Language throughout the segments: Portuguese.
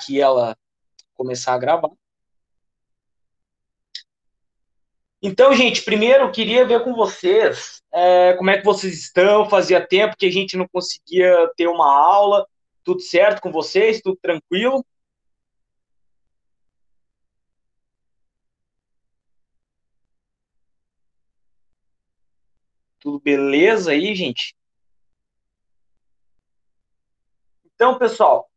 aqui ela começar a gravar. Então, gente, primeiro eu queria ver com vocês como é que vocês estão. Fazia tempo que a gente não conseguia ter uma aula. Tudo certo com vocês? Tudo tranquilo? Tudo beleza aí, gente? Então, pessoal,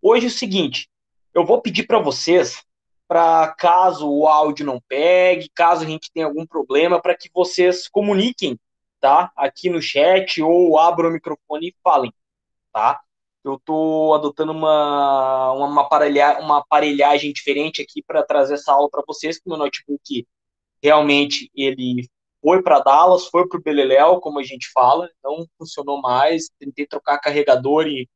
hoje é o seguinte, eu vou pedir para vocês, para caso o áudio não pegue, caso a gente tenha algum problema, para que vocês comuniquem, tá? Aqui no chat ou abram o microfone e falem, tá? Eu estou adotando uma aparelhagem diferente aqui para trazer essa aula para vocês, que o meu notebook realmente ele foi para Dallas, foi para o Beleléu, como a gente fala, não funcionou mais, tentei trocar carregador e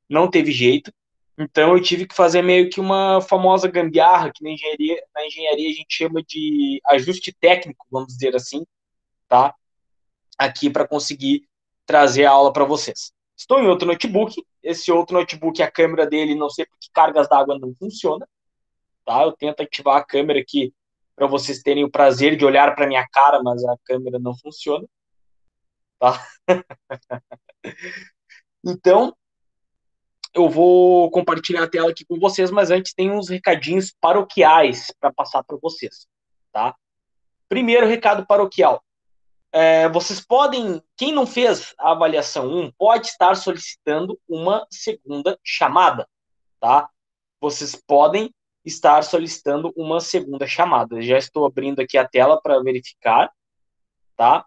não teve jeito. Então eu tive que fazer meio que uma famosa gambiarra, que na engenharia a gente chama de ajuste técnico, vamos dizer assim, tá? Aqui para conseguir trazer a aula para vocês. Estou em outro notebook, esse outro notebook, a câmera dele, não sei porque cargas d'água não funciona, tá? Eu tento ativar a câmera aqui para vocês terem o prazer de olhar para minha cara, mas a câmera não funciona, tá? Então, eu vou compartilhar a tela aqui com vocês, mas antes tem uns recadinhos paroquiais para passar para vocês, tá? Primeiro recado paroquial. Vocês podem, quem não fez a avaliação 1, pode estar solicitando uma segunda chamada, tá? Vocês podem estar solicitando uma segunda chamada. Já estou abrindo aqui a tela para verificar, tá?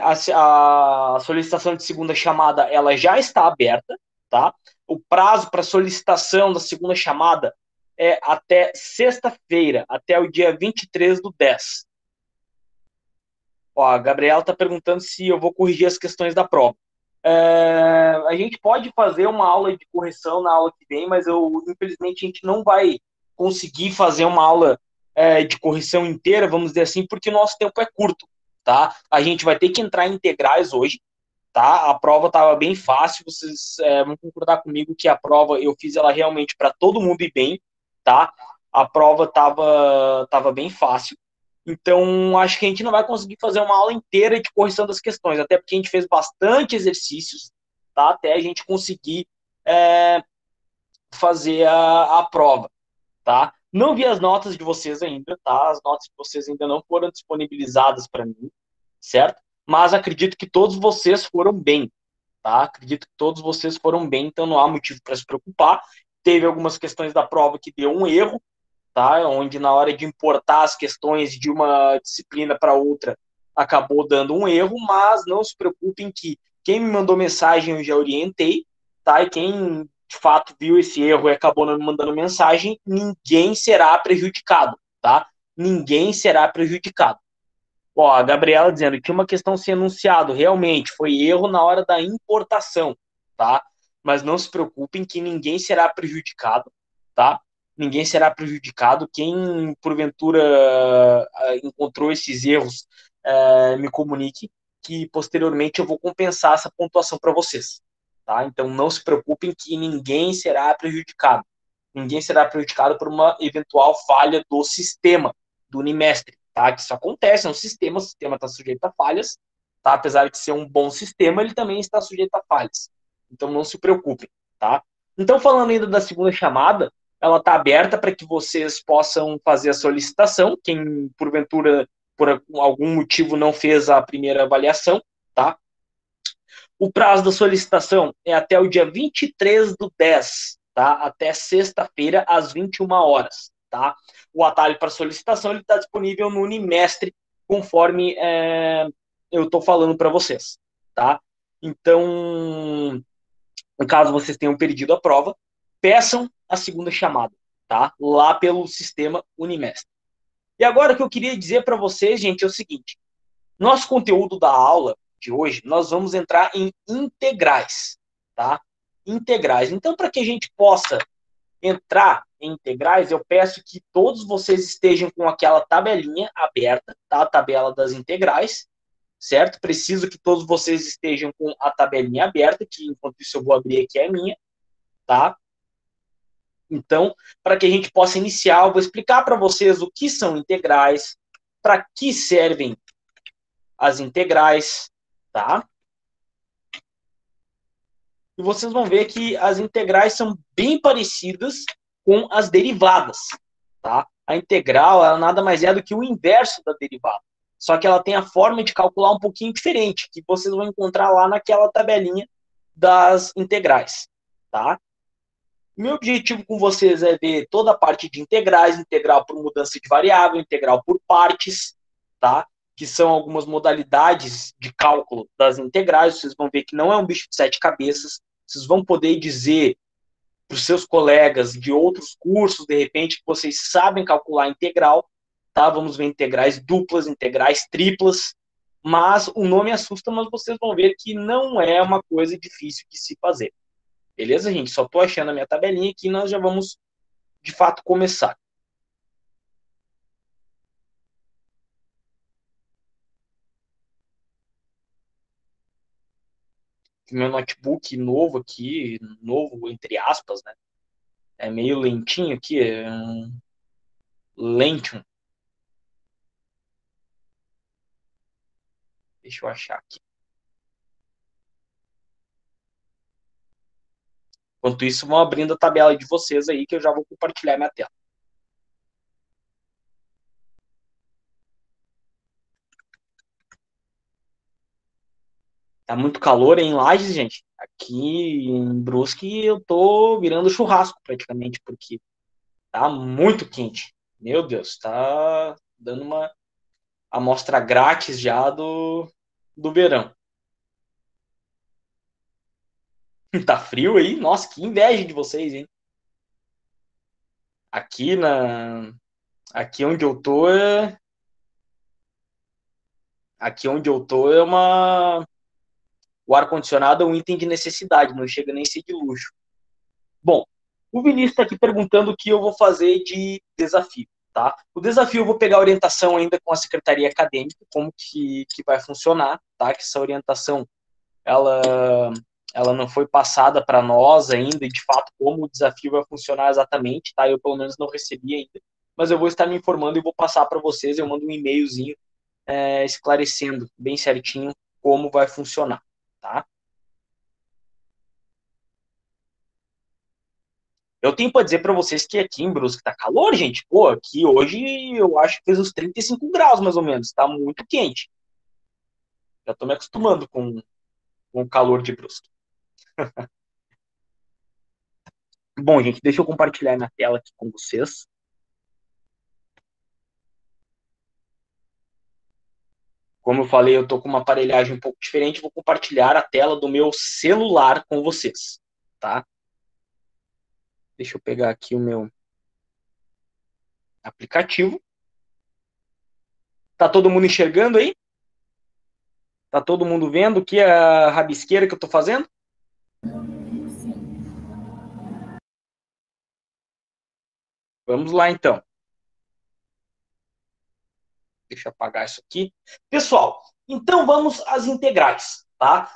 A solicitação de segunda chamada ela já está aberta, tá? O prazo para solicitação da segunda chamada é até sexta-feira, até o dia 23/10. Ó, a Gabriela está perguntando se eu vou corrigir as questões da prova. A gente pode fazer uma aula de correção na aula que vem, mas infelizmente a gente não vai conseguir fazer uma aula de correção inteira, vamos dizer assim, porque o nosso tempo é curto, tá? A gente vai ter que entrar em integrais hoje, tá? A prova estava bem fácil, vocês vão concordar comigo que a prova eu fiz ela realmente para todo mundo ir bem, tá? A prova tava bem fácil. Então, acho que a gente não vai conseguir fazer uma aula inteira de correção das questões, até porque a gente fez bastante exercícios, tá? Até a gente conseguir é, fazer a prova, tá? Não vi as notas de vocês ainda, tá? As notas de vocês ainda não foram disponibilizadas para mim, certo? Mas acredito que todos vocês foram bem, tá? Acredito que todos vocês foram bem, então não há motivo para se preocupar. Teve algumas questões da prova que deu um erro, tá? Onde na hora de importar as questões de uma disciplina para outra acabou dando um erro, mas não se preocupem que quem me mandou mensagem eu já orientei, tá? E quem de fato viu esse erro e acabou não me mandando mensagem, ninguém será prejudicado, tá? Ninguém será prejudicado. Ó, a Gabriela dizendo que uma questão ser enunciado realmente foi erro na hora da importação, tá? Mas não se preocupem que ninguém será prejudicado, tá? Ninguém será prejudicado. Quem porventura encontrou esses erros, me comunique que posteriormente eu vou compensar essa pontuação para vocês, tá? Então não se preocupem que ninguém será prejudicado. Ninguém será prejudicado por uma eventual falha do sistema, do Unimestre, tá? Que isso acontece, é um sistema, o sistema está sujeito a falhas, tá? Apesar de ser um bom sistema, ele também está sujeito a falhas. Então não se preocupem, tá? Então, falando ainda da segunda chamada, ela está aberta para que vocês possam fazer a solicitação, quem porventura, por algum motivo, não fez a primeira avaliação, tá? O prazo da solicitação é até o dia 23/10, tá? Até sexta-feira, às 21 horas, tá? O atalho para solicitação está disponível no Unimestre, conforme eu estou falando para vocês, tá? Então, no caso vocês tenham perdido a prova, peçam a segunda chamada, tá? Lá pelo sistema Unimestre. E agora o que eu queria dizer para vocês, gente, é o seguinte: nosso conteúdo da aula de hoje, nós vamos entrar em integrais, tá? Integrais. Então, para que a gente possa entrar em integrais, eu peço que todos vocês estejam com aquela tabelinha aberta, tá? A tabela das integrais, certo? Preciso que todos vocês estejam com a tabelinha aberta, que enquanto isso eu vou abrir aqui a minha, tá? Então, para que a gente possa iniciar, eu vou explicar para vocês o que são integrais, para que servem as integrais, tá? E vocês vão ver que as integrais são bem parecidas com as derivadas, tá? A integral, ela nada mais é do que o inverso da derivada. Só que ela tem a forma de calcular um pouquinho diferente, que vocês vão encontrar lá naquela tabelinha das integrais, tá? Meu objetivo com vocês é ver toda a parte de integrais, integral por mudança de variável, integral por partes, tá? Que são algumas modalidades de cálculo das integrais. Vocês vão ver que não é um bicho de sete cabeças. Vocês vão poder dizer para os seus colegas de outros cursos, de repente, que vocês sabem calcular integral, tá? Vamos ver integrais duplas, integrais triplas, mas o nome assusta, mas vocês vão ver que não é uma coisa difícil de se fazer. Beleza, gente? Só estou achando a minha tabelinha aqui e nós já vamos, de fato, começar. Meu notebook novo aqui, novo entre aspas, né? É meio lentinho aqui, é um Lentium. Deixa eu achar aqui. Enquanto isso, vão abrindo a tabela de vocês aí, que eu já vou compartilhar minha tela. Tá muito calor em Lages, gente. Aqui em Brusque eu tô virando churrasco praticamente, porque tá muito quente. Meu Deus, tá dando uma amostra grátis já do verão. Tá frio aí? Nossa, que inveja de vocês, hein? Aqui na aqui onde eu tô é aqui onde eu tô é uma o ar condicionado é um item de necessidade, não chega nem a ser de luxo. Bom, o Vinícius está aqui perguntando o que eu vou fazer de desafio, tá? O desafio eu vou pegar a orientação ainda com a secretaria acadêmica, como que vai funcionar, tá? Que essa orientação ela ela não foi passada para nós ainda, e de fato como o desafio vai funcionar exatamente, tá? Eu pelo menos não recebi ainda, mas eu vou estar me informando e vou passar para vocês. Eu mando um e-mailzinho esclarecendo bem certinho como vai funcionar, tá? Eu tenho para dizer para vocês que aqui em Brusque tá calor, gente. Pô, aqui hoje eu acho que fez uns 35 graus mais ou menos. Tá muito quente. Já tô me acostumando com o calor de Brusque. Bom, gente, deixa eu compartilhar minha tela aqui com vocês. Como eu falei, eu tô com uma aparelhagem um pouco diferente. Vou compartilhar a tela do meu celular com vocês, tá? Deixa eu pegar aqui o meu aplicativo. Tá todo mundo enxergando aí? Tá todo mundo vendo o que é a rabisqueira que eu tô fazendo? Vamos lá, então. Deixa eu apagar isso aqui. Pessoal, então vamos às integrais, tá?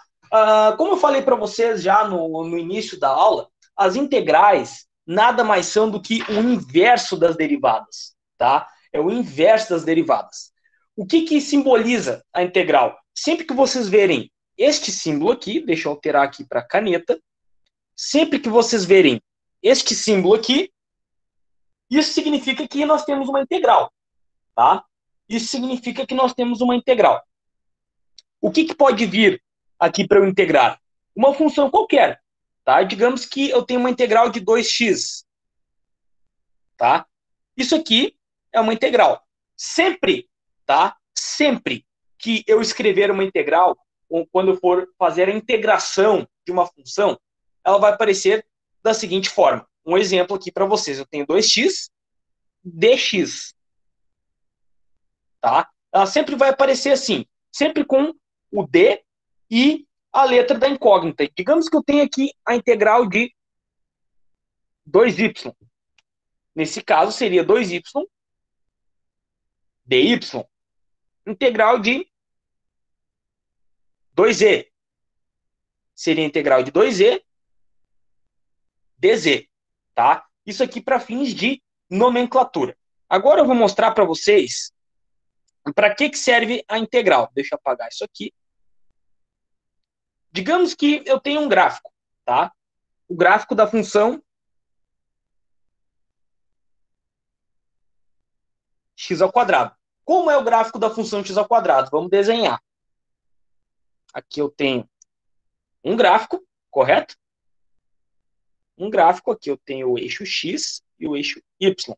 Como eu falei para vocês já no início da aula, as integrais nada mais são do que o inverso das derivadas, tá? É o inverso das derivadas. O que simboliza a integral? Sempre que vocês verem este símbolo aqui, deixa eu alterar aqui para caneta, sempre que vocês verem este símbolo aqui, isso significa que nós temos uma integral, tá? Isso significa que nós temos uma integral. O que pode vir aqui para eu integrar? Uma função qualquer, tá? Digamos que eu tenho uma integral de 2x, tá? Isso aqui é uma integral. Sempre, tá? Sempre que eu escrever uma integral, ou quando eu for fazer a integração de uma função, ela vai aparecer da seguinte forma. Um exemplo aqui para vocês. Eu tenho 2x dx, tá? Ela sempre vai aparecer assim, sempre com o d e a letra da incógnita. Digamos que eu tenho aqui a integral de 2y. Nesse caso, seria 2y dy. Integral de 2e. Seria integral de 2e dz. Tá? Isso aqui para fins de nomenclatura. Agora eu vou mostrar para vocês para que serve a integral. Deixa eu apagar isso aqui. Digamos que eu tenho um gráfico, tá? O gráfico da função x ao quadrado. Como é o gráfico da função x ao quadrado? Vamos desenhar. Aqui eu tenho um gráfico, correto? Um gráfico, aqui eu tenho o eixo x e o eixo y.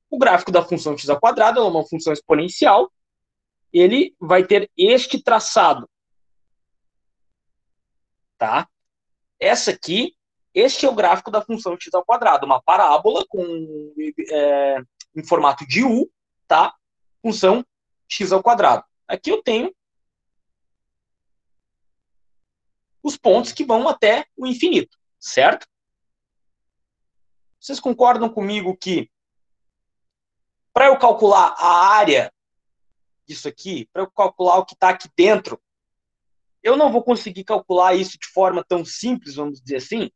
O gráfico da função x ao quadrado é uma função exponencial. Ele vai ter este traçado, tá? Essa aqui, este é o gráfico da função x ao quadrado, uma parábola em formato de U, tá? Função x ao quadrado. Aqui eu tenho os pontos que vão até o infinito, certo? Vocês concordam comigo que para eu calcular a área disso aqui, para eu calcular o que está aqui dentro, eu não vou conseguir calcular isso de forma tão simples, vamos dizer assim?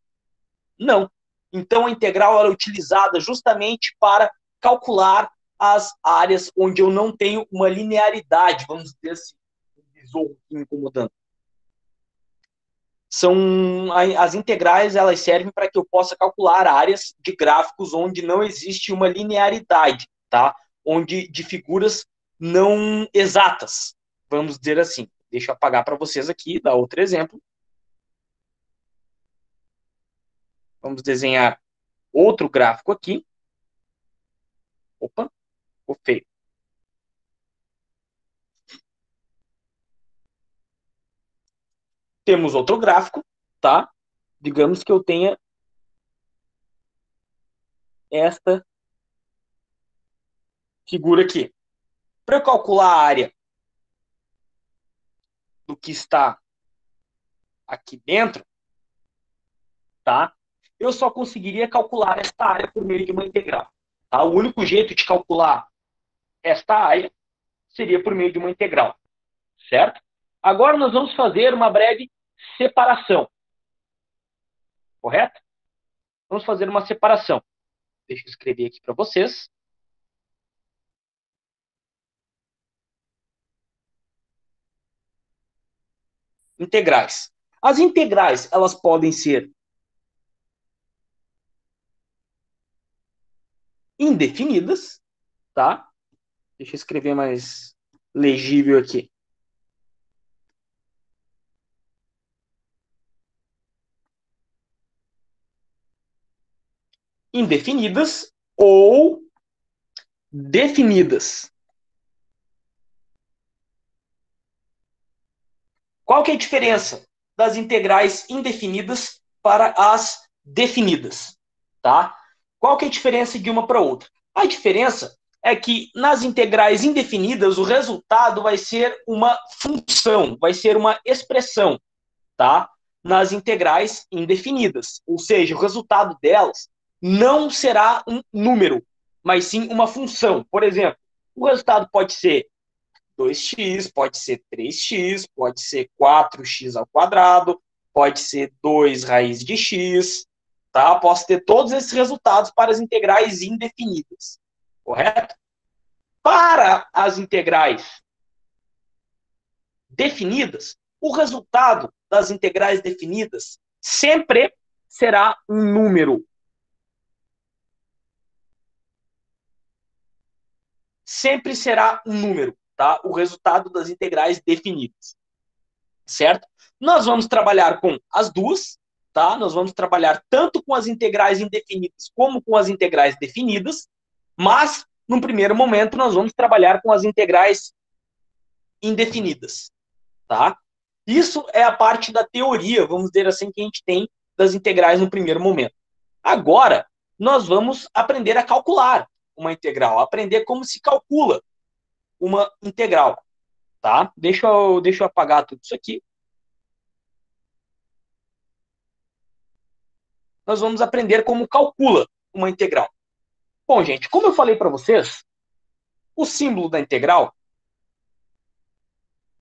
Não. Então, a integral é utilizada justamente para calcular as áreas onde eu não tenho uma linearidade, vamos dizer assim, um besouro me incomodando. As integrais, elas servem para que eu possa calcular áreas de gráficos onde não existe uma linearidade, tá? Onde de figuras não exatas, vamos dizer assim. Deixa eu apagar para vocês aqui, dar outro exemplo. Vamos desenhar outro gráfico aqui. Opa, ficou feio. Temos outro gráfico, tá? Digamos que eu tenha esta figura aqui. Para eu calcular a área do que está aqui dentro, tá? Eu só conseguiria calcular esta área por meio de uma integral. Tá? O único jeito de calcular esta área seria por meio de uma integral, certo? Agora nós vamos fazer uma breve separação, correto? Vamos fazer uma separação. Deixa eu escrever aqui para vocês. Integrais. As integrais, elas podem ser indefinidas, tá? Deixa eu escrever mais legível aqui. Indefinidas ou definidas. Qual que é a diferença das integrais indefinidas para as definidas? Tá? Qual que é a diferença de uma para outra? A diferença é que nas integrais indefinidas o resultado vai ser uma função, vai ser uma expressão, tá? Nas integrais indefinidas, ou seja, o resultado delas não será um número, mas sim uma função. Por exemplo, o resultado pode ser 2x, pode ser 3x, pode ser 4x ao quadrado, pode ser 2 raiz de x, tá? Posso ter todos esses resultados para as integrais indefinidas, correto? Para as integrais definidas, o resultado das integrais definidas sempre será um número. Sempre será um número, tá? O resultado das integrais definidas, certo? Nós vamos trabalhar com as duas, tá? Nós vamos trabalhar tanto com as integrais indefinidas como com as integrais definidas, mas, num primeiro momento, nós vamos trabalhar com as integrais indefinidas, tá? Isso é a parte da teoria, vamos dizer assim, que a gente tem das integrais no primeiro momento. Agora, nós vamos aprender a calcular uma integral, aprender como se calcula uma integral, tá? Deixa eu apagar tudo isso aqui. Nós vamos aprender como calcula uma integral. Bom, gente, como eu falei para vocês, o símbolo da integral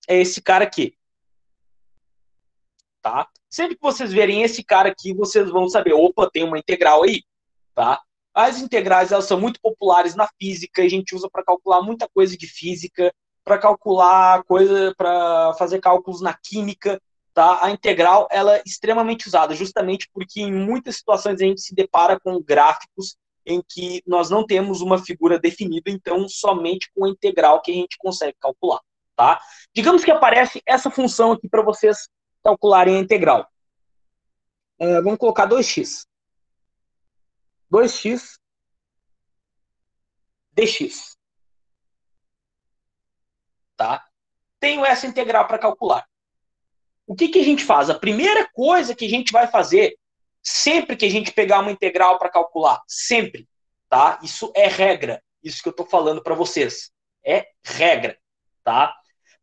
é esse cara aqui, tá? Sempre que vocês verem esse cara aqui, vocês vão saber, opa, tem uma integral aí, tá? As integrais, elas são muito populares na física, a gente usa para calcular muita coisa de física, para calcular coisa, para fazer cálculos na química, tá? A integral, ela é extremamente usada, justamente porque em muitas situações a gente se depara com gráficos em que nós não temos uma figura definida, então somente com a integral que a gente consegue calcular, tá? Digamos que aparece essa função aqui para vocês calcularem a integral. Vamos colocar 2x. 2x dx. Tá? Tenho essa integral para calcular. O que a gente faz? A primeira coisa que a gente vai fazer, sempre que a gente pegar uma integral para calcular, sempre, tá? Isso é regra, isso que eu estou falando para vocês. É regra, tá?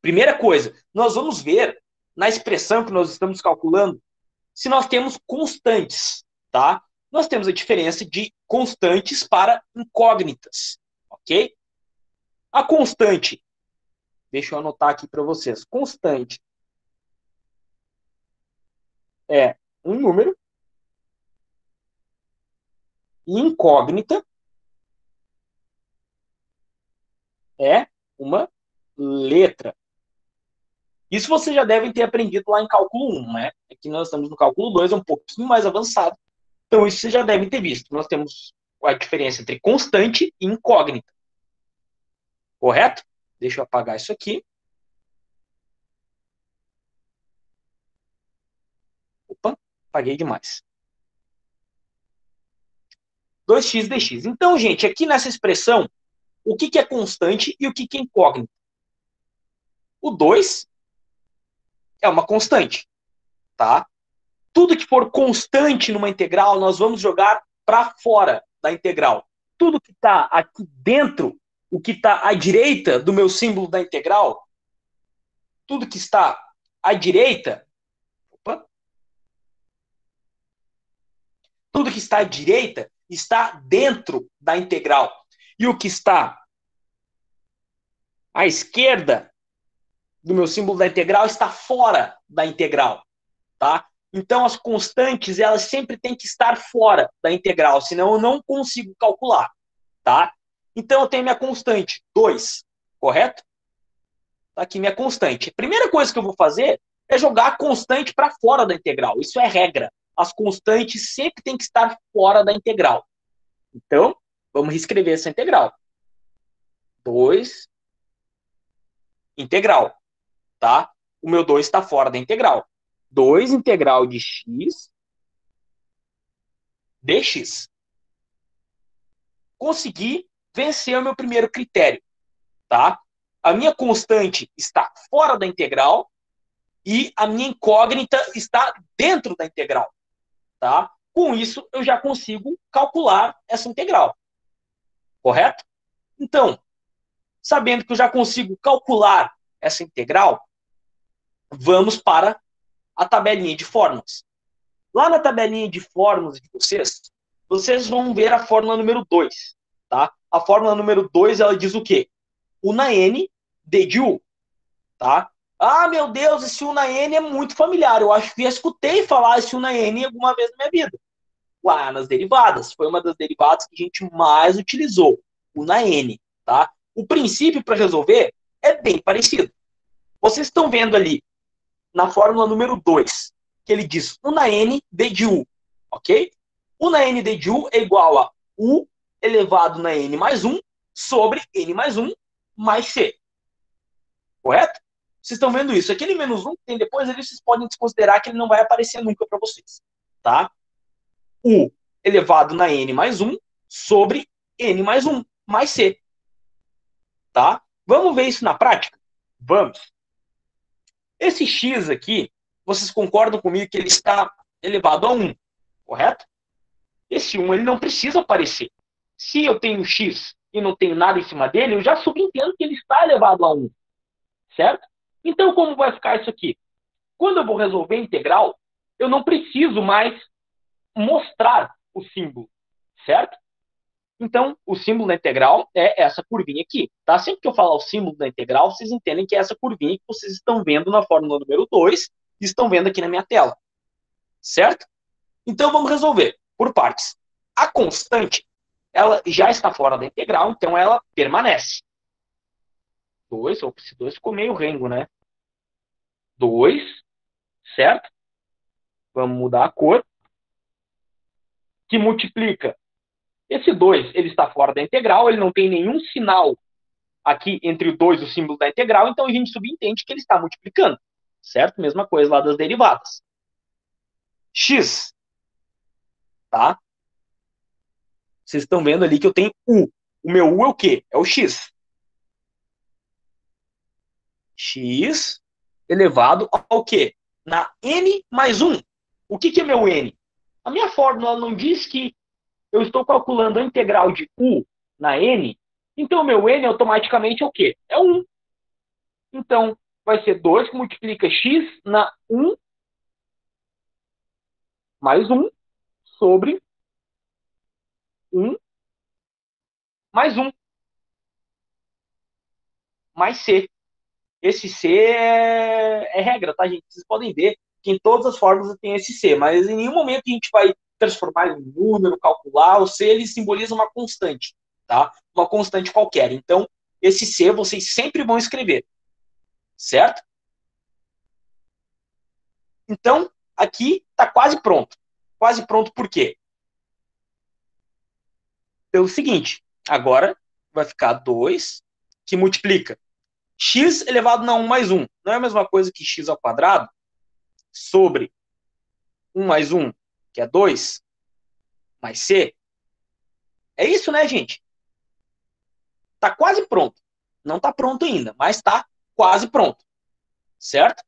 Primeira coisa, nós vamos ver na expressão que nós estamos calculando se nós temos constantes, tá? Nós temos a diferença de constantes para incógnitas, ok? A constante, deixa eu anotar aqui para vocês, constante é um número e incógnita é uma letra. Isso vocês já devem ter aprendido lá em cálculo 1, né? Aqui nós estamos no cálculo 2, é um pouquinho mais avançado. Então isso vocês já devem ter visto. Nós temos a diferença entre constante e incógnita. Correto? Deixa eu apagar isso aqui. Opa, apaguei demais. 2x dx. Então, gente, aqui nessa expressão, o que é constante e o que é incógnito? O 2 é uma constante, tá? Tudo que for constante numa integral, nós vamos jogar para fora da integral. Tudo que está aqui dentro, o que está à direita do meu símbolo da integral, tudo que está à direita, opa, tudo que está à direita está dentro da integral. E o que está à esquerda do meu símbolo da integral está fora da integral, tá? Então, as constantes, elas sempre têm que estar fora da integral, senão eu não consigo calcular, tá? Então, eu tenho minha constante, 2, correto? Tá aqui minha constante. A primeira coisa que eu vou fazer é jogar a constante para fora da integral. Isso é regra. As constantes sempre têm que estar fora da integral. Então, vamos reescrever essa integral. 2 integral, tá? O meu 2 está fora da integral. 2 integral de x dx. Consegui vencer o meu primeiro critério, tá? A minha constante está fora da integral e a minha incógnita está dentro da integral, tá? Com isso, eu já consigo calcular essa integral, correto? Então, sabendo que eu já consigo calcular essa integral, vamos para a tabelinha de fórmulas. Lá na tabelinha de fórmulas de vocês vão ver a fórmula número 2, tá? A fórmula número 2, ela diz o quê? U na N, D de U, tá? Ah, meu Deus, esse U na N é muito familiar. Eu acho que já escutei falar esse U na N alguma vez na minha vida. Lá nas derivadas. Foi uma das derivadas que a gente mais utilizou. U na N, tá? O princípio para resolver é bem parecido. Vocês estão vendo ali na fórmula número 2, que ele diz U na N, D de U, ok? U na N, D de U é igual a U elevado na N mais 1 sobre N mais 1 mais C. Correto? Vocês estão vendo isso. Aquele menos 1 que tem depois ali, vocês podem desconsiderar que ele não vai aparecer nunca para vocês. Tá? U elevado na N mais 1 sobre N mais 1 mais C. Tá? Vamos ver isso na prática? Vamos. Esse X aqui, vocês concordam comigo que ele está elevado a 1, correto? Esse 1 ele não precisa aparecer. Se eu tenho X e não tenho nada em cima dele, eu já subentendo que ele está elevado a 1. Certo? Então, como vai ficar isso aqui? Quando eu vou resolver a integral, eu não preciso mais mostrar o símbolo, certo? Então, o símbolo da integral é essa curvinha aqui, tá? Sempre que eu falar o símbolo da integral, vocês entendem que é essa curvinha que vocês estão vendo na fórmula número 2 e estão vendo aqui na minha tela, certo? Então, vamos resolver por partes. A constante, ela já está fora da integral, então ela permanece. 2, ou esse 2 ficou meio rengo, né? 2, certo? Vamos mudar a cor. Que multiplica. Esse 2, ele está fora da integral, ele não tem nenhum sinal aqui entre o 2 e o símbolo da integral, então a gente subentende que ele está multiplicando, certo? Mesma coisa lá das derivadas. X, tá? Vocês estão vendo ali que eu tenho U. O meu U é o quê? É o X. X elevado ao quê? Na N mais 1. O que é meu N? A minha fórmula não diz que eu estou calculando a integral de U na N, então o meu N automaticamente é o quê? É 1. Então, vai ser 2 que multiplica X na 1 mais 1 sobre 1 mais 1 mais C. Esse C é regra, tá, gente? Vocês podem ver que em todas as fórmulas tem esse C, mas em nenhum momento a gente vai transformar em número, calcular. O C ele simboliza uma constante, tá? Uma constante qualquer. Então, esse C vocês sempre vão escrever, certo? Então, aqui está quase pronto. Quase pronto por quê? Pelo seguinte, agora vai ficar 2 que multiplica x elevado a 1 mais 1. Não é a mesma coisa que x ao quadrado sobre 1 mais 1, que é 2, mais c. É isso, né, gente? Tá quase pronto. Não tá pronto ainda, mas tá quase pronto. Certo?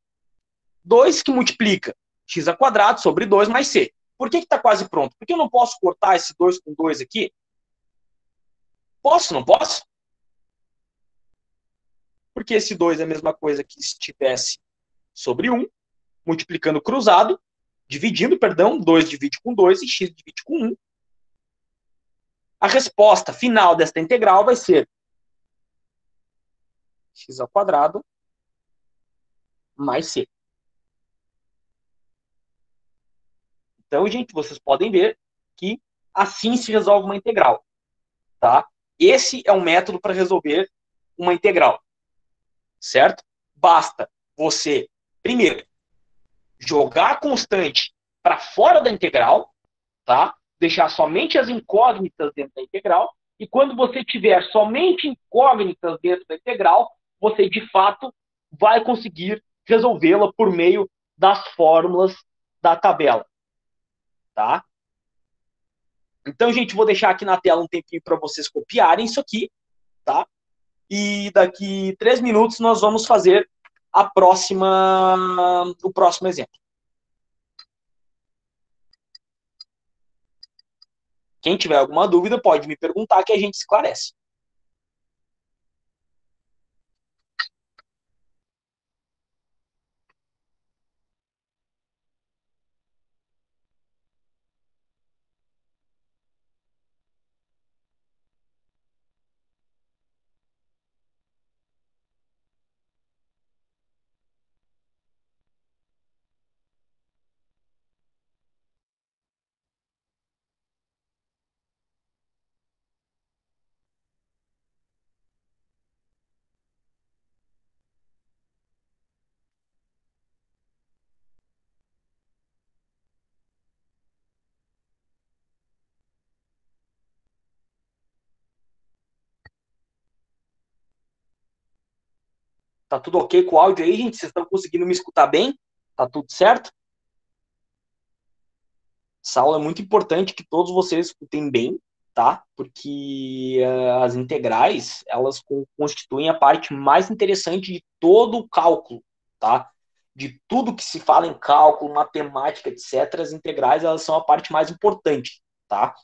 2 que multiplica x ao quadrado sobre 2 mais c. Por que tá quase pronto? Porque eu não posso cortar esse 2 com 2 aqui? Posso, não posso? Porque esse 2 é a mesma coisa que se tivesse sobre 1, multiplicando cruzado, dividindo, perdão, 2 divide com 2 e x divide com 1. A resposta final desta integral vai ser x ao quadrado mais c. Então, gente, vocês podem ver que assim se resolve uma integral, tá? Esse é um método para resolver uma integral, certo? Basta você, primeiro, jogar a constante para fora da integral, tá? Deixar somente as incógnitas dentro da integral, e quando você tiver somente incógnitas dentro da integral, você, de fato, vai conseguir resolvê-la por meio das fórmulas da tabela, tá? Então, gente, vou deixar aqui na tela um tempinho para vocês copiarem isso aqui, tá? E daqui 3 minutos nós vamos fazer o próximo exemplo. Quem tiver alguma dúvida pode me perguntar que a gente esclarece. Tá tudo ok com o áudio aí, gente? Vocês estão conseguindo me escutar bem? Tá tudo certo? Essa aula é muito importante que todos vocês escutem bem, tá? Porque as integrais, elas constituem a parte mais interessante de todo o cálculo, tá? De tudo que se fala em cálculo, matemática, etc., as integrais, elas são a parte mais importante, tá?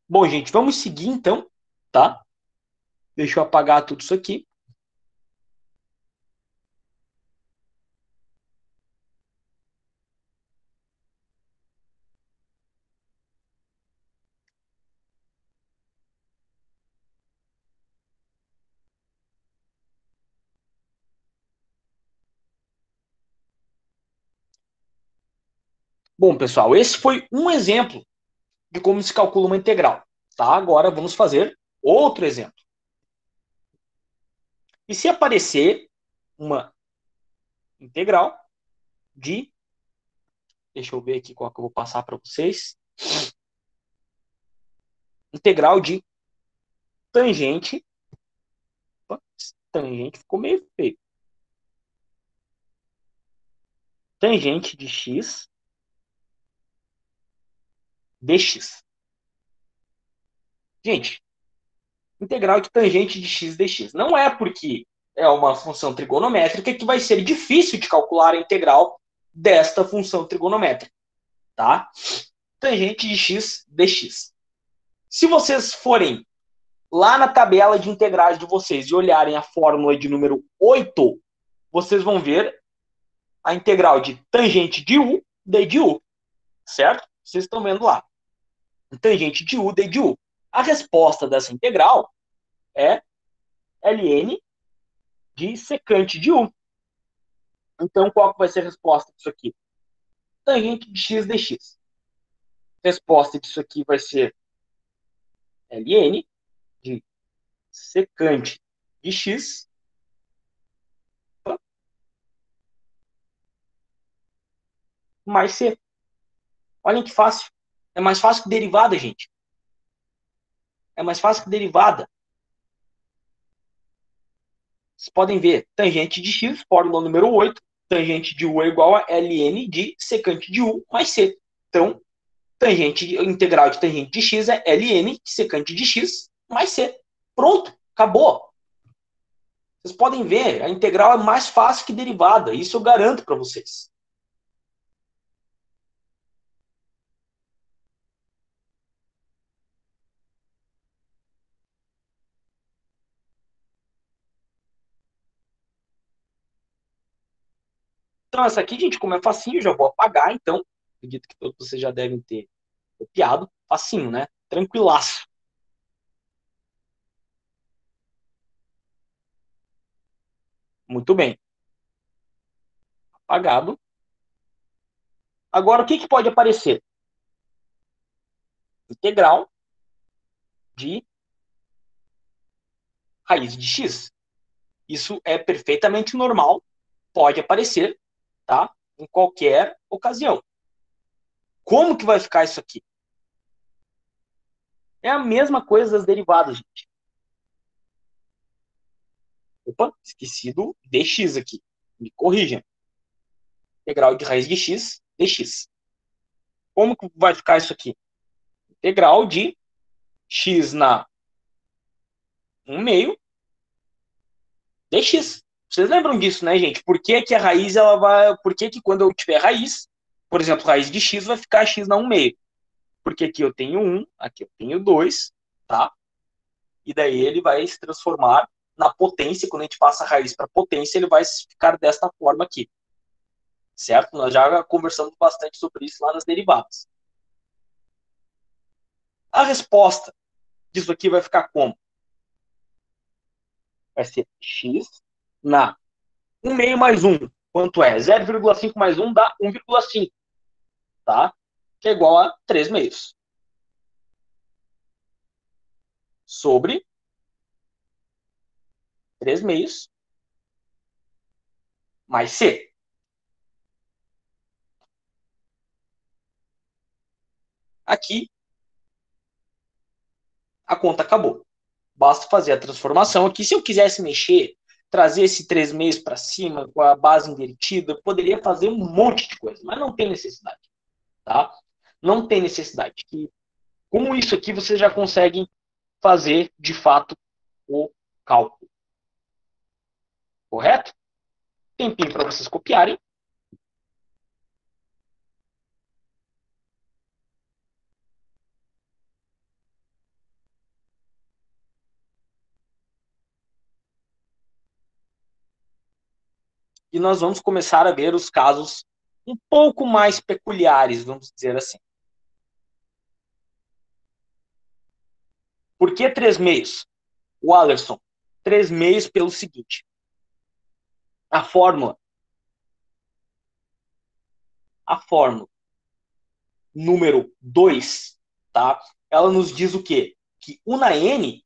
Bom, gente, vamos seguir então, tá? Deixa eu apagar tudo isso aqui. Bom, pessoal, esse foi um exemplo de como se calcula uma integral, tá? Agora vamos fazer outro exemplo. E se aparecer uma integral de, deixa eu ver aqui qual que eu vou passar para vocês, integral de tangente, tangente ficou meio feio, tangente de x dx. Gente, integral de tangente de x dx. Não é porque é uma função trigonométrica que vai ser difícil de calcular a integral desta função trigonométrica, tá? Tangente de x dx. Se vocês forem lá na tabela de integrais de vocês e olharem a fórmula de número 8, vocês vão ver a integral de tangente de u de u, certo? Vocês estão vendo lá. Tangente de u de u. A resposta dessa integral é ln de secante de u. Então, qual que vai ser a resposta disso aqui? Tangente de x dx. Resposta disso aqui vai ser ln de secante de x mais c. Olhem que fácil. É mais fácil que derivada, gente. É mais fácil que derivada. Vocês podem ver, tangente de x, fórmula número 8, tangente de u é igual a ln de secante de u mais c. Então, tangente integral de tangente de x é ln de secante de x mais c. Pronto, acabou. Vocês podem ver, a integral é mais fácil que derivada. Isso eu garanto para vocês. Então, essa aqui, gente, como é facinho, eu já vou apagar. Então, acredito que todos vocês já devem ter copiado. Facinho, né? Tranquilaço. Muito bem. Apagado. Agora, o que, que pode aparecer? Integral de raiz de x. Isso é perfeitamente normal, pode aparecer, tá? Em qualquer ocasião. Como que vai ficar isso aqui? É a mesma coisa das derivadas, gente. Opa, esqueci do dx aqui. Me corrijam. Integral de raiz de x, dx. Como que vai ficar isso aqui? Integral de x na 1 meio dx. Vocês lembram disso, né, gente? Por que, que a raiz ela vai. Por que, que quando eu tiver raiz, por exemplo, raiz de x vai ficar x na 1 meio? Porque aqui eu tenho 1, aqui eu tenho 2, tá? E daí ele vai se transformar na potência. Quando a gente passa a raiz para potência, ele vai ficar desta forma aqui, certo? Nós já conversamos bastante sobre isso lá nas derivadas. A resposta disso aqui vai ficar como? Vai ser x na 1 meio mais 1. Quanto é? 0,5 mais 1 dá 1,5, tá? Que é igual a 3 meios. Sobre 3 meios mais c. Aqui, a conta acabou. Basta fazer a transformação aqui. Se eu quisesse mexer, trazer esse 3 meios para cima, com a base invertida, eu poderia fazer um monte de coisa, mas não tem necessidade, tá? Não tem necessidade. Que, com isso aqui, vocês já conseguem fazer, de fato, o cálculo. Correto? Tempinho para vocês copiarem. e nós vamos começar a ver os casos um pouco mais peculiares, vamos dizer assim. Por que 3 meios? O Alisson, 3 meios pelo seguinte. A fórmula número 2, tá? Ela nos diz o quê? Que U na N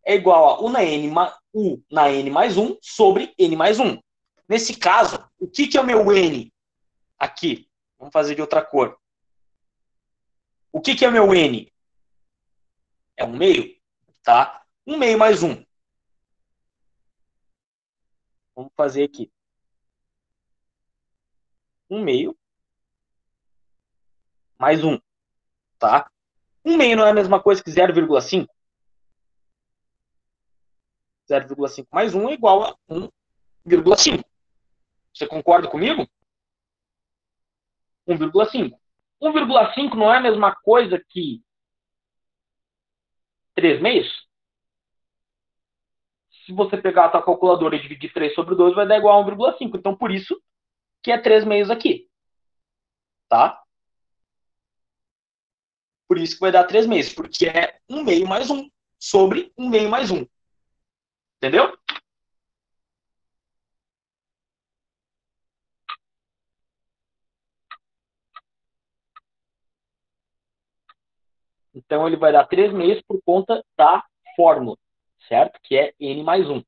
é igual a U na N mais 1 sobre N mais 1. Nesse caso, o que é o meu N aqui? Vamos fazer de outra cor. O que é o meu N? É 1 meio, tá? 1 meio mais 1. Vamos fazer aqui. 1 meio mais 1, tá? 1 meio não é a mesma coisa que 0,5? 0,5 mais 1 é igual a 1,5. Você concorda comigo? 1,5. 1,5 não é a mesma coisa que 3 meios? Se você pegar a sua calculadora e dividir 3 sobre 2, vai dar igual a 1,5. Então, por isso que é 3 meios aqui. Tá? Por isso que vai dar 3 meios, porque é 1 meio mais 1 sobre 1 meio mais 1. Entendeu? Então, ele vai dar 3 meios por conta da fórmula, certo? Que é N mais 1.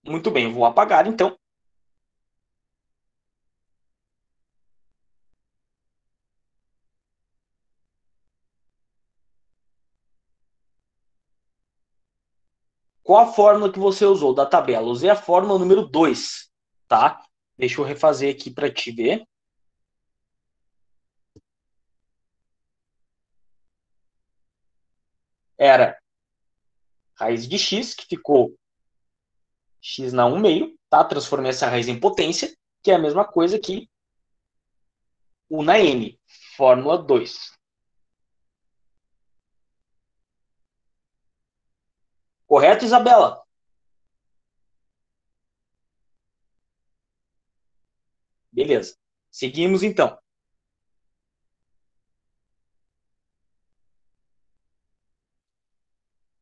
Muito bem, eu vou apagar, então. Qual a fórmula que você usou da tabela? Usei a fórmula número 2, tá? Deixa eu refazer aqui para te ver. Era raiz de x, que ficou x na 1 meio, tá? Transformei essa raiz em potência, que é a mesma coisa que U na N, fórmula 2. Correto, Isabela? Beleza. Seguimos, então.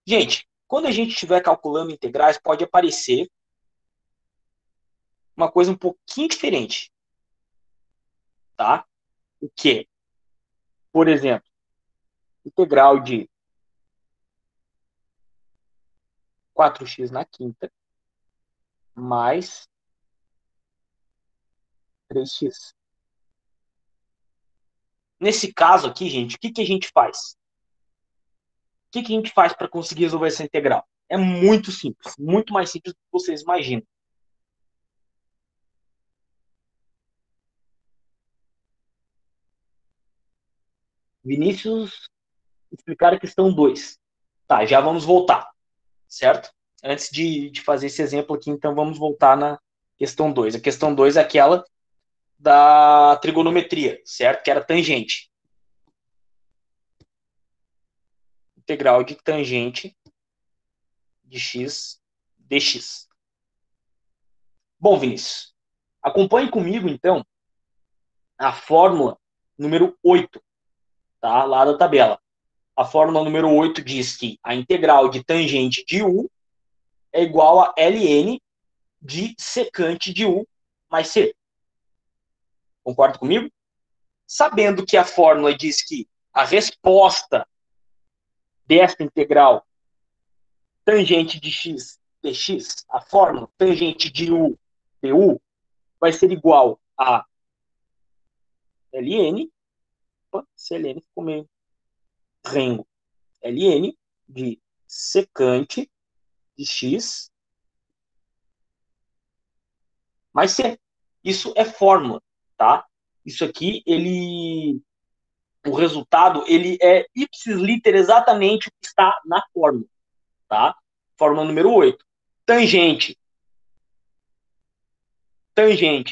Gente, quando a gente estiver calculando integrais, pode aparecer uma coisa um pouquinho diferente, tá? O que? Por exemplo, integral de 4x na quinta mais 3x. Nesse caso aqui, gente, o que a gente faz? O que a gente faz para conseguir resolver essa integral? É muito simples, muito mais simples do que vocês imaginam. Vinícius, explicar a questão 2. Tá, já vamos voltar, certo? Antes de fazer esse exemplo aqui, então vamos voltar na questão 2. A questão 2 é aquela da trigonometria, certo? Que era tangente. Integral de tangente de x dx. Bom, Vinícius, acompanhe comigo, então, a fórmula número 8, tá? Lá da tabela. A fórmula número 8 diz que a integral de tangente de U é igual a ln de secante de U mais C. Concorda comigo? Sabendo que a fórmula diz que a resposta desta integral tangente de x dx, a fórmula tangente de U du, vai ser igual a ln, opa, esse ln ficou meio rengo, ln de secante de x mais c. Isso é fórmula, tá? Isso aqui, o resultado, ele é ipsis liter exatamente o que está na fórmula, tá? Fórmula número 8. Tangente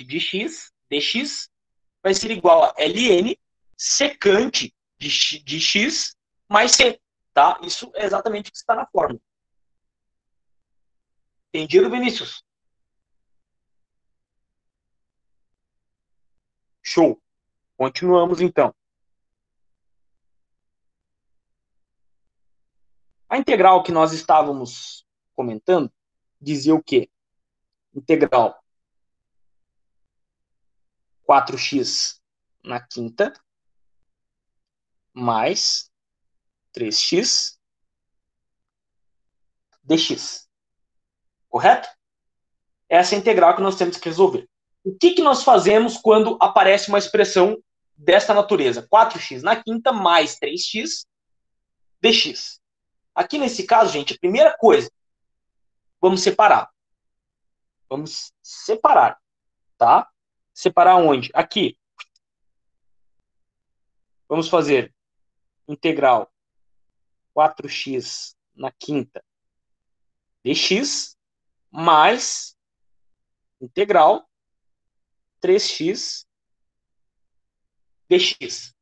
de x, dx, vai ser igual a ln secante de x mais c, tá? Isso é exatamente o que está na fórmula. Entendido, Vinícius? Show. Continuamos, então. A integral que nós estávamos comentando dizia o quê? Integral 4x na quinta mais 3x dx. Correto? Essa é a integral que nós temos que resolver. O que nós fazemos quando aparece uma expressão desta natureza? 4x na quinta mais 3x dx. Aqui nesse caso, gente, a primeira coisa, vamos separar. Vamos separar, tá? Separar onde? Aqui. Vamos fazer integral 4x na quinta dx mais integral 3x dx.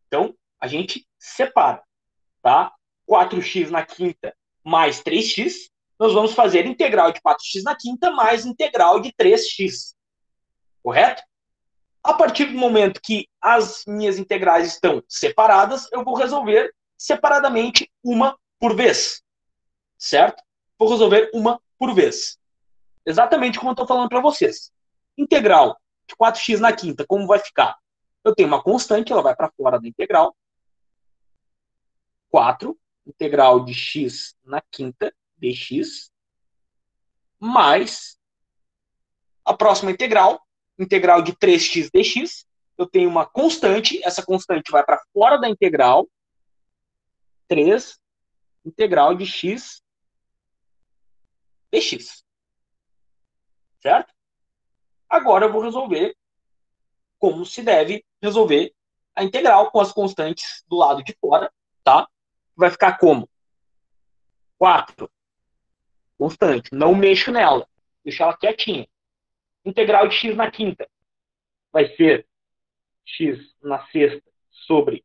Então, a gente separa, tá? 4x na quinta mais 3x, nós vamos fazer integral de 4x na quinta mais integral de 3x. Correto? A partir do momento que as minhas integrais estão separadas, eu vou resolver separadamente uma por vez. Certo? Vou resolver uma por vez. Exatamente como eu estou falando para vocês. Integral de 4x na quinta, como vai ficar? Eu tenho uma constante, ela vai para fora da integral. 4, integral de x na quinta, dx, mais a próxima integral, integral de 3x dx. Eu tenho uma constante, essa constante vai para fora da integral. 3, integral de x dx. Certo? Agora eu vou resolver como se deve resolver a integral com as constantes do lado de fora, tá? Vai ficar como? 4, constante, não mexo nela, deixo ela quietinha. Integral de x na quinta vai ser x na sexta sobre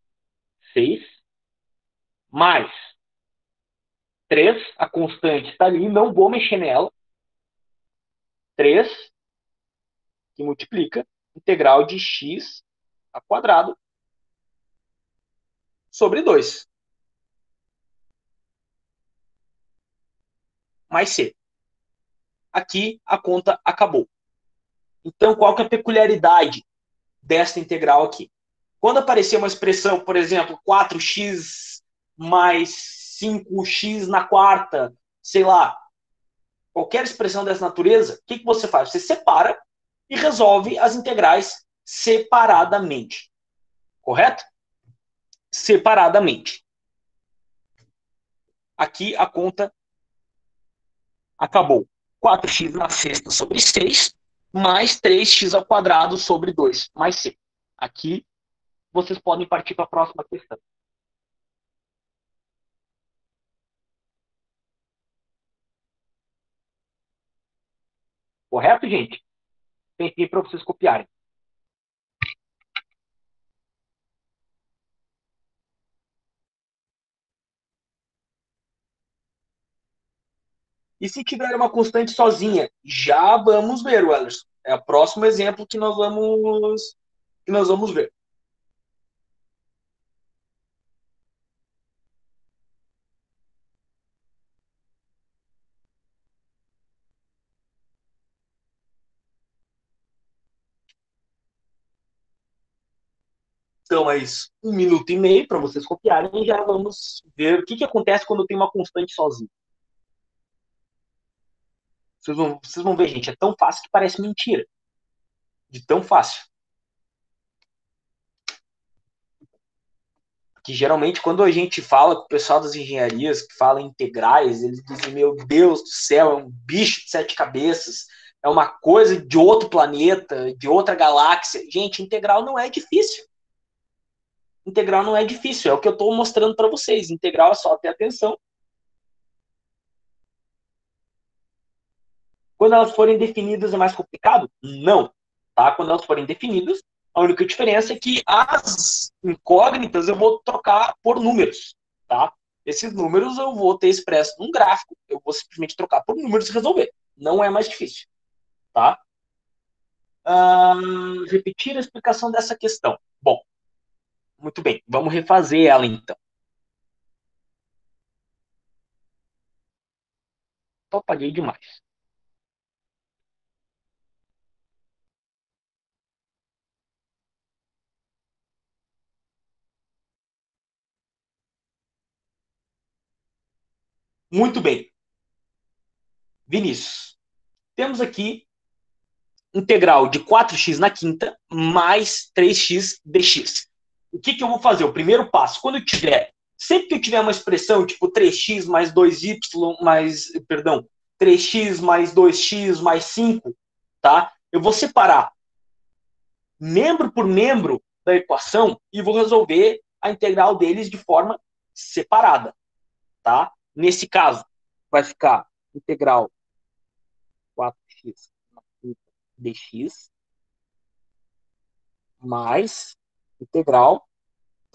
6, mais 3, a constante está ali, não vou mexer nela. 3, que multiplica, integral de x a quadrado sobre 2. Mais c. Aqui a conta acabou. Então, qual que é a peculiaridade desta integral aqui? Quando aparecer uma expressão, por exemplo, 4x mais 5x na quarta, sei lá, qualquer expressão dessa natureza, o que você faz? Você separa e resolve as integrais separadamente. Correto? Separadamente. Aqui a conta acabou. 4x na sexta sobre 6, mais 3x ao quadrado sobre 2, mais c. Aqui vocês podem partir para a próxima questão. Correto, gente? Tentei para vocês copiarem. E se tiver uma constante sozinha? Já vamos ver, Wellerson. É o próximo exemplo que nós vamos ver. Então, mais 1 minuto e meio para vocês copiarem e já vamos ver o que acontece quando eu tenho uma constante sozinha. Vocês vão ver, gente, é tão fácil que parece mentira. De tão fácil. que geralmente quando a gente fala com o pessoal das engenharias que fala em integrais, eles dizem, meu Deus do céu, é um bicho de sete cabeças, é uma coisa de outro planeta, de outra galáxia. Gente, integral não é difícil. Integral não é difícil, é o que eu estou mostrando para vocês. Integral é só ter atenção. Quando elas forem definidas é mais complicado? Não. Tá? Quando elas forem definidas, a única diferença é que as incógnitas eu vou trocar por números. Tá? Esses números eu vou ter expresso num gráfico, eu vou simplesmente trocar por números e resolver. Não é mais difícil. Tá? Repetir a explicação dessa questão. Bom, muito bem, vamos refazer ela então. Só apaguei demais. Muito bem, Vinícius. Temos aqui integral de 4x na quinta mais 3x dx. O que eu vou fazer? O primeiro passo, quando eu tiver, sempre que eu tiver uma expressão tipo 3x mais 2y mais, perdão, 3x mais 2x mais 5, tá? Eu vou separar membro por membro da equação e vou resolver a integral deles de forma separada, tá? Nesse caso, vai ficar integral 4x dx mais integral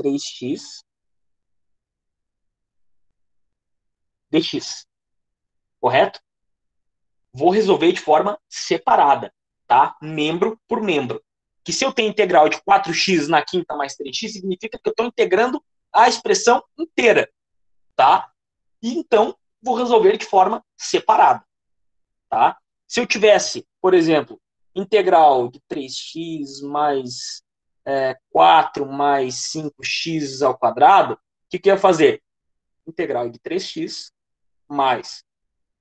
3x dx, correto? Vou resolver de forma separada, tá? Membro por membro. Que se eu tenho integral de 4x na quinta mais 3x, significa que eu estou integrando a expressão inteira, tá? E então, vou resolver de forma separada, tá? Se eu tivesse, por exemplo, integral de 3x mais 4 mais 5x ao quadrado, o que eu ia fazer? Integral de 3x mais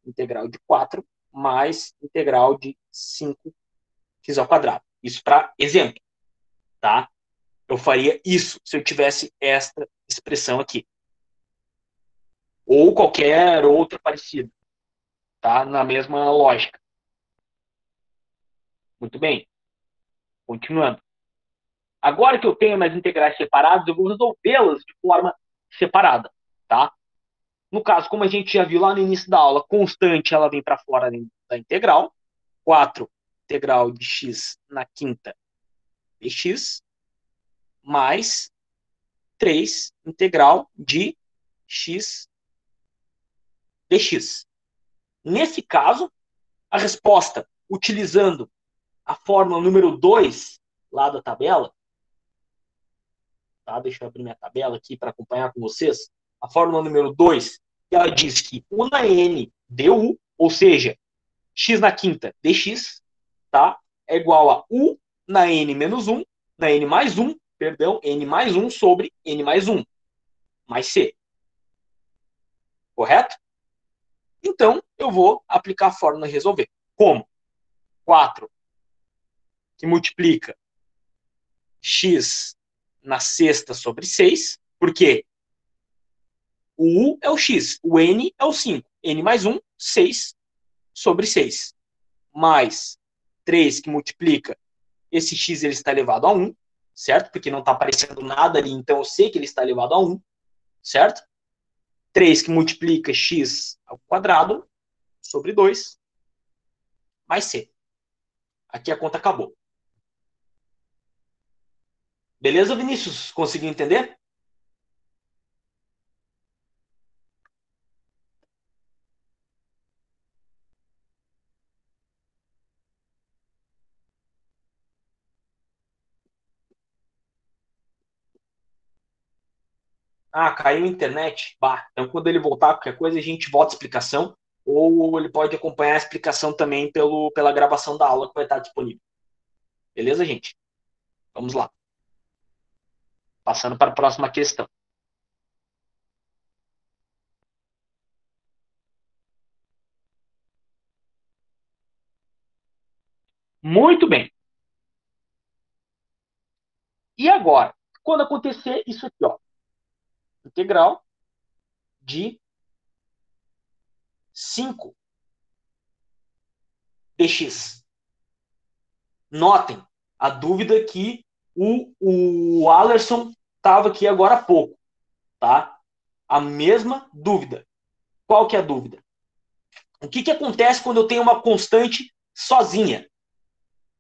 integral de 4 mais integral de 5x ao quadrado. Isso para exemplo, tá? Eu faria isso se eu tivesse esta expressão aqui. Ou qualquer outra parecida, tá? Na mesma lógica. Muito bem. Continuando. Agora que eu tenho minhas integrais separadas, eu vou resolvê-las de forma separada, tá? No caso, como a gente já viu lá no início da aula, constante ela vem para fora da integral. 4 integral de x na quinta dx mais 3 integral de x dx. Nesse caso, a resposta, utilizando a fórmula número 2 lá da tabela, tá? Deixa eu abrir minha tabela aqui para acompanhar com vocês. A fórmula número 2, ela diz que U na N du, ou seja, x na quinta dx, tá? É igual a U na N menos 1, na N mais 1, perdão, N mais 1 sobre N mais 1, mais C. Correto? Então, eu vou aplicar a fórmula e resolver. Como? 4 que multiplica x na sexta sobre 6, porque o U é o x, o N é o 5. N mais 1, 6 sobre 6. Mais 3 que multiplica esse x ele está elevado a 1, certo? Porque não está aparecendo nada ali, então eu sei que ele está elevado a 1, certo? 3 que multiplica x ao quadrado sobre 2, mais c. Aqui a conta acabou. Beleza, Vinícius? Conseguiu entender? Ah, caiu a internet? Bah, então quando ele voltar, qualquer coisa, a gente volta a explicação, ou ele pode acompanhar a explicação também pela gravação da aula que vai estar disponível. Beleza, gente? Vamos lá. Passando para a próxima questão. Muito bem. E agora? Quando acontecer isso aqui, ó. integral de 5 dx. Notem a dúvida que o Alerson estava aqui agora há pouco, tá? A mesma dúvida. Qual que é a dúvida? O que acontece quando eu tenho uma constante sozinha,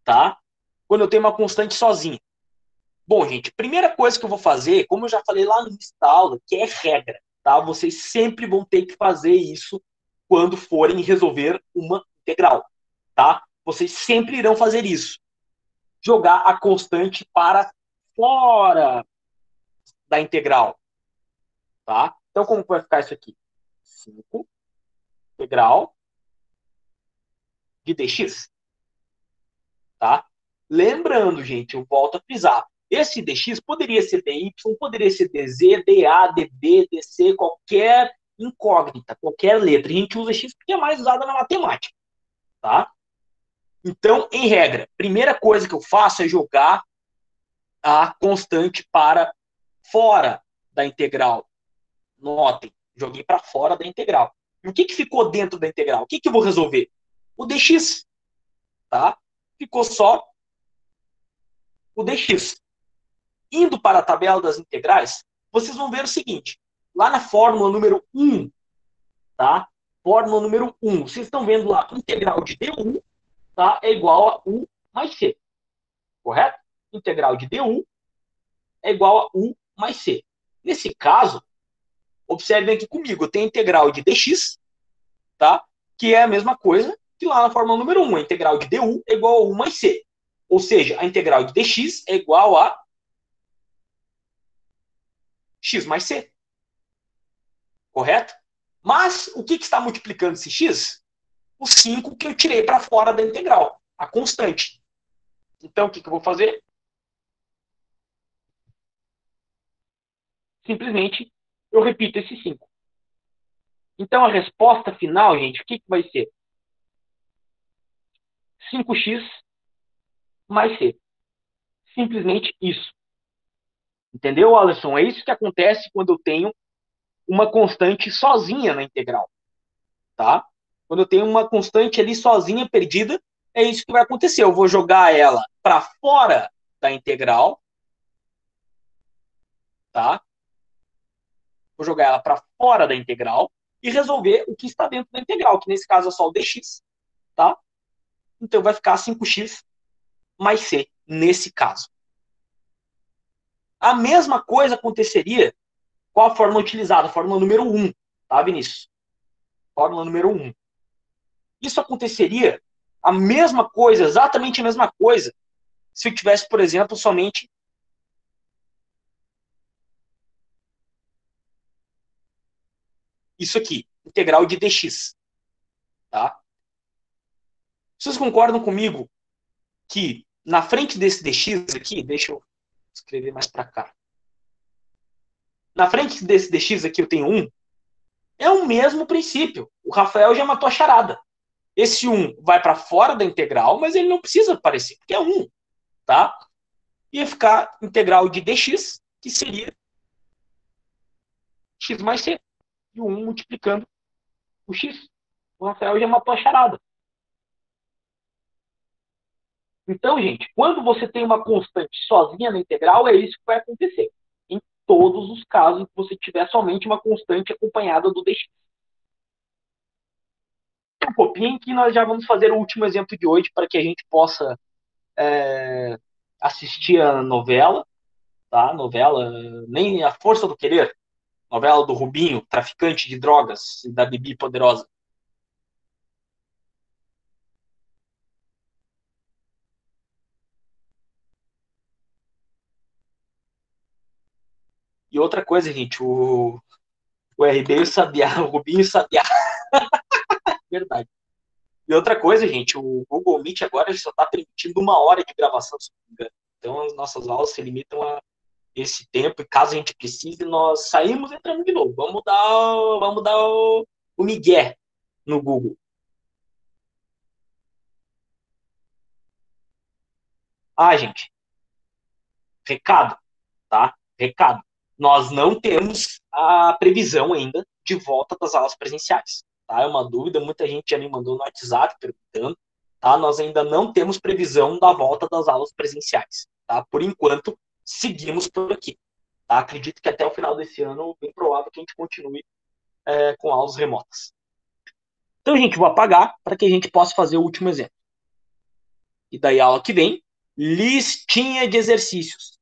tá? Quando eu tenho uma constante sozinha. Bom, gente, primeira coisa que eu vou fazer, como eu já falei lá no início da aula, que é regra, tá? Vocês sempre vão ter que fazer isso quando forem resolver uma integral, tá? Vocês sempre irão fazer isso. Jogar a constante para fora da integral, tá? Então, como vai ficar isso aqui? 5 integral de dx, tá? Lembrando, gente, eu volto a frisar, esse dx poderia ser dy, poderia ser dz, da, db, dc, qualquer incógnita, qualquer letra. A gente usa x porque é mais usada na matemática, tá? Então, em regra, primeira coisa que eu faço é jogar a constante para fora da integral. Notem, joguei para fora da integral. E o que ficou dentro da integral? O que eu vou resolver? O dx, tá? Ficou só o dx. Indo para a tabela das integrais, vocês vão ver o seguinte, lá na fórmula número 1, tá? Fórmula número 1, vocês estão vendo lá, integral de du, tá? É igual a u mais c, correto? Integral de du é igual a u mais c. Nesse caso, observem aqui comigo, eu tenho a integral de dx, tá? Que é a mesma coisa que lá na fórmula número 1, a integral de du é igual a u mais c. Ou seja, a integral de dx é igual a x mais c, correto? Mas o que está multiplicando esse x? O 5 que eu tirei para fora da integral, a constante. Então, o que eu vou fazer? Simplesmente, eu repito esse 5. Então, a resposta final, gente, o que vai ser? 5x mais c. Simplesmente isso. Entendeu, Alisson? É isso que acontece quando eu tenho uma constante sozinha na integral, tá? Quando eu tenho uma constante ali sozinha, perdida, é isso que vai acontecer. Eu vou jogar ela para fora da integral, tá? Vou jogar ela para fora da integral e resolver o que está dentro da integral, que nesse caso é só o dx, tá? Então vai ficar 5x mais c, nesse caso. A mesma coisa aconteceria com a fórmula utilizada, a fórmula número 1, tá, Vinícius? Fórmula número 1. Isso aconteceria a mesma coisa, exatamente a mesma coisa, se eu tivesse, por exemplo, somente isso aqui, integral de dx, tá? Vocês concordam comigo que na frente desse dx aqui, deixa eu escrever mais para cá. Na frente desse dx aqui eu tenho 1, é o mesmo princípio. O Rafael já matou a charada. Esse 1 vai para fora da integral, mas ele não precisa aparecer, porque é 1, tá? Ia ficar integral de dx, que seria x mais c. E o 1 multiplicando o x. O Rafael já matou a charada. Então, gente, quando você tem uma constante sozinha na integral, é isso que vai acontecer. Em todos os casos em que você tiver somente uma constante acompanhada do dx. Um pouquinho que nós já vamos fazer o último exemplo de hoje para que a gente possa assistir a novela, tá? Novela, nem A Força do Querer, novela do Rubinho, traficante de drogas, da Bibi Poderosa. E outra coisa, gente, o RB e o Sabiá, o Rubinho e o Sabiá, verdade. E outra coisa, gente, o Google Meet agora só está permitindo 1 hora de gravação, se não me engano. Então as nossas aulas se limitam a esse tempo, e caso a gente precise, nós saímos e entramos de novo. Vamos dar o migué no Google. Ah, gente, recado, tá? Recado. nós não temos a previsão ainda de volta das aulas presenciais. Tá? É uma dúvida, muita gente já me mandou no WhatsApp perguntando. Tá? Nós ainda não temos previsão da volta das aulas presenciais. Tá? Por enquanto, seguimos por aqui. Tá? Acredito que até o final desse ano, é bem provável que a gente continue com aulas remotas. Então, gente, vou apagar para que a gente possa fazer o último exemplo. E daí, a aula que vem, listinha de exercícios.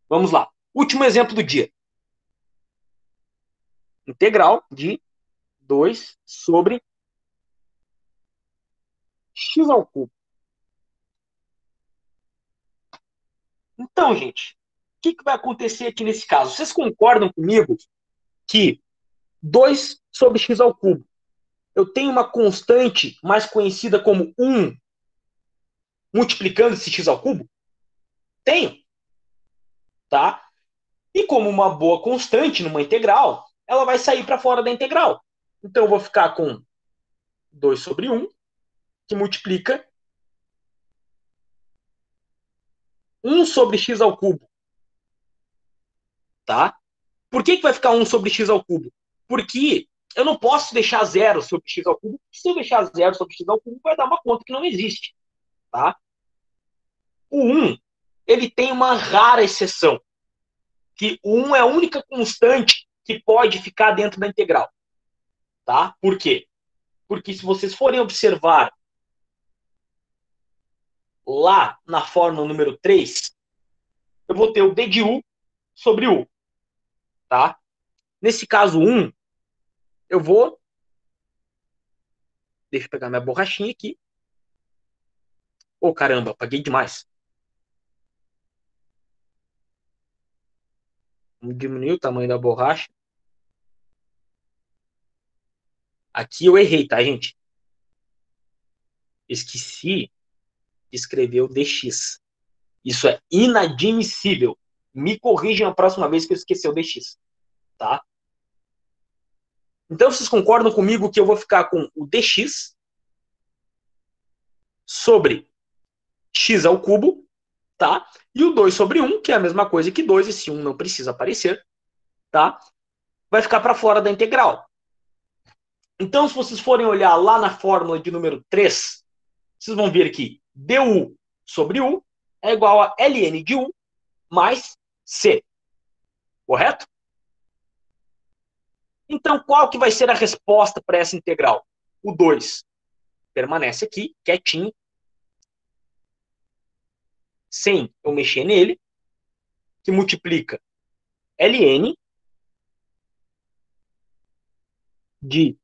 Vamos lá. Último exemplo do dia. Integral de 2 sobre x ao cubo. Então, gente, o que vai acontecer aqui nesse caso? Vocês concordam comigo que 2 sobre x ao cubo, eu tenho uma constante mais conhecida como 1 multiplicando esse x ao cubo? Tenho, tá? E como uma boa constante numa integral, ela vai sair para fora da integral. Então, eu vou ficar com 2 sobre 1, que multiplica 1 sobre x ao cubo. Tá? Por que vai ficar 1 sobre x ao cubo? Porque eu não posso deixar 0 sobre x ao cubo. Se eu deixar 0 sobre x ao cubo, vai dar uma conta que não existe. Tá? O 1, ele tem uma rara exceção, que o 1 é a única constante que pode ficar dentro da integral. Tá? Por quê? Porque se vocês forem observar lá na fórmula número 3, eu vou ter o d de u sobre u. Tá? Nesse caso 1, eu vou... Deixa eu pegar minha borrachinha aqui. Ô, caramba, apaguei demais. Vamos diminuir o tamanho da borracha. Aqui eu errei, tá, gente? Esqueci de escrever o dx. Isso é inadmissível. Me corrijam a próxima vez que eu esquecer o dx. Tá? Então, vocês concordam comigo que eu vou ficar com o dx sobre x ao cubo, tá? E o 2 sobre 1, que é a mesma coisa que 2, esse 1 não precisa aparecer, tá? Vai ficar para fora da integral. Então, se vocês forem olhar lá na fórmula de número 3, vocês vão ver que du sobre u é igual a ln de u mais c. Correto? Então, qual que vai ser a resposta para essa integral? O 2 permanece aqui, quietinho, sem eu mexer nele, que multiplica ln de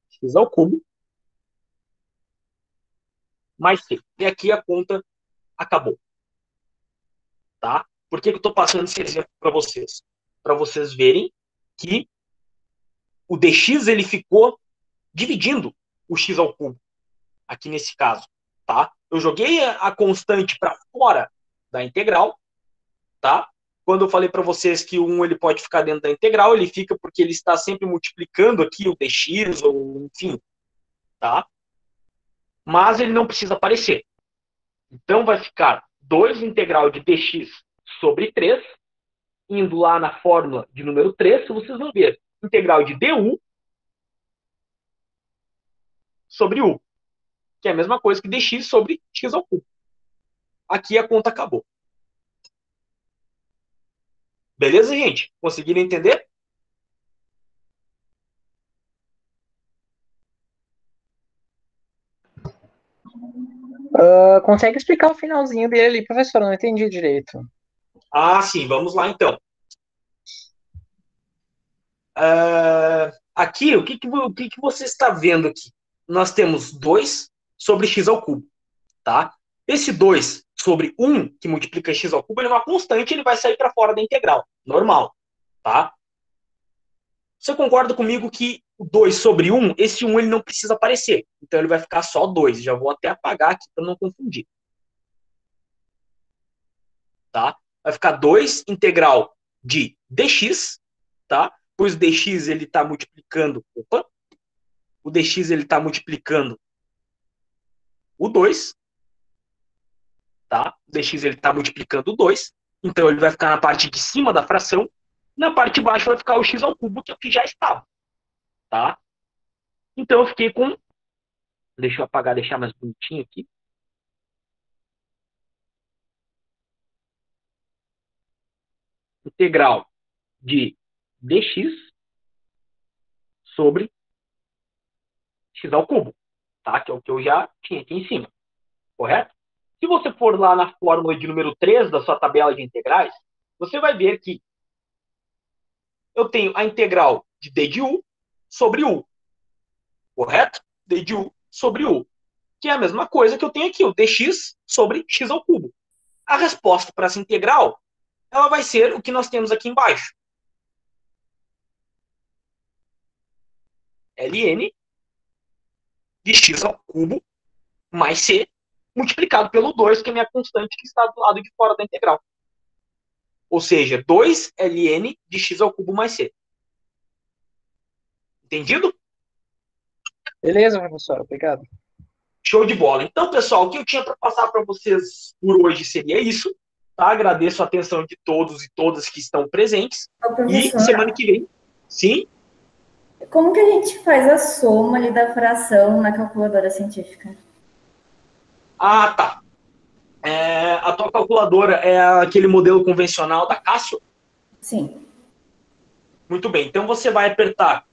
x ao cubo mais c. E aqui a conta acabou. Tá? Por que eu estou passando esse exemplo para vocês? Para vocês verem que o dx ele ficou dividindo o x ao cubo, aqui nesse caso. Tá? Eu joguei a constante para fora da integral. Tá? Quando eu falei para vocês que o 1 ele pode ficar dentro da integral, ele fica porque ele está sempre multiplicando aqui o dx, ou enfim. Tá? Mas ele não precisa aparecer. Então vai ficar 2 integral de dx sobre 3, indo lá na fórmula de número 3, vocês vão ver integral de du sobre u, que é a mesma coisa que dx sobre x ao cubo. Aqui a conta acabou. Beleza, gente? Conseguiram entender? Consegue explicar o finalzinho dele ali, professor? Eu não entendi direito. Ah, sim, vamos lá então. Aqui, o que você está vendo aqui? Nós temos 2 sobre x ao cubo, tá? Esse 2 sobre 1, que multiplica x ao cubo, ele é uma constante, ele vai sair para fora da integral. Normal, tá? Você concorda comigo que o 2 sobre 1, esse 1 ele não precisa aparecer. Então ele vai ficar só 2. Já vou até apagar aqui para não confundir. Tá? Vai ficar 2 integral de dx, tá? Pois o dx ele está multiplicando, o dx ele está multiplicando o 2, tá? O dx ele está multiplicando 2, então ele vai ficar na parte de cima da fração, na parte de baixo vai ficar o x ao cubo, que é o que já estava, tá? Então eu fiquei com, deixa eu apagar, deixar mais bonitinho aqui. Integral de dx sobre x ao cubo, tá? Que é o que eu já tinha aqui em cima, correto? Se você for lá na fórmula de número 3 da sua tabela de integrais, você vai ver que eu tenho a integral de d de u sobre u, correto? D de u sobre u, que é a mesma coisa que eu tenho aqui, o dx sobre x ao cubo. A resposta para essa integral, ela vai ser o que nós temos aqui embaixo. ln de x ao cubo mais c, multiplicado pelo 2, que é a minha constante que está do lado de fora da integral. Ou seja, 2ln de x ao cubo mais c. Entendido? Beleza, professor, obrigado. Show de bola. Então, pessoal, o que eu tinha para passar para vocês por hoje seria isso. Tá? Agradeço a atenção de todos e todas que estão presentes. Ô, E professor, semana que vem, sim. como que a gente faz a soma ali da fração na calculadora científica? Ah, tá. A tua calculadora é aquele modelo convencional da Casio? Sim. Muito bem. Então você vai apertar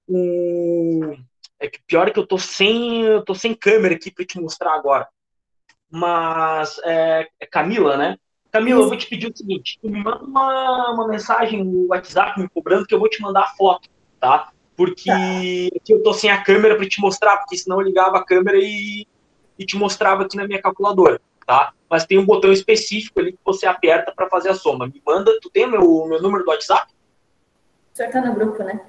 o. É que pior é que eu tô sem câmera aqui para te mostrar agora. Mas é Camila, né? Camila, eu vou te pedir o seguinte: tu me manda uma mensagem no WhatsApp me cobrando que eu vou te mandar a foto, tá? Porque aqui eu tô sem a câmera para te mostrar, porque senão eu ligava a câmera e te mostrava aqui na minha calculadora, tá? Mas tem um botão específico ali que você aperta para fazer a soma. Me manda, tu tem meu número do WhatsApp? O senhor tá no grupo, né?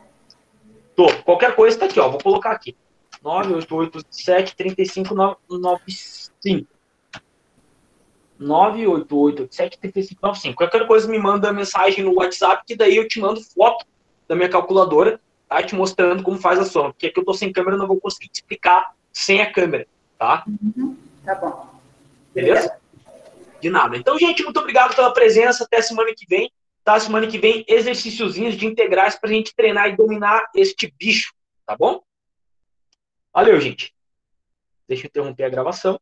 Tô. Qualquer coisa tá aqui, ó. Vou colocar aqui. 988735995. 988733595. Qualquer coisa me manda mensagem no WhatsApp, que daí eu te mando foto da minha calculadora, tá? Te mostrando como faz a soma. Porque aqui eu tô sem câmera, eu não vou conseguir te explicar sem a câmera, tá? Tá bom. Beleza? De nada. Então, gente, muito obrigado pela presença. Até semana que vem. Tá? Semana que vem, exercíciozinhos de integrais pra gente treinar e dominar este bicho, tá bom? Valeu, gente. Deixa eu interromper a gravação.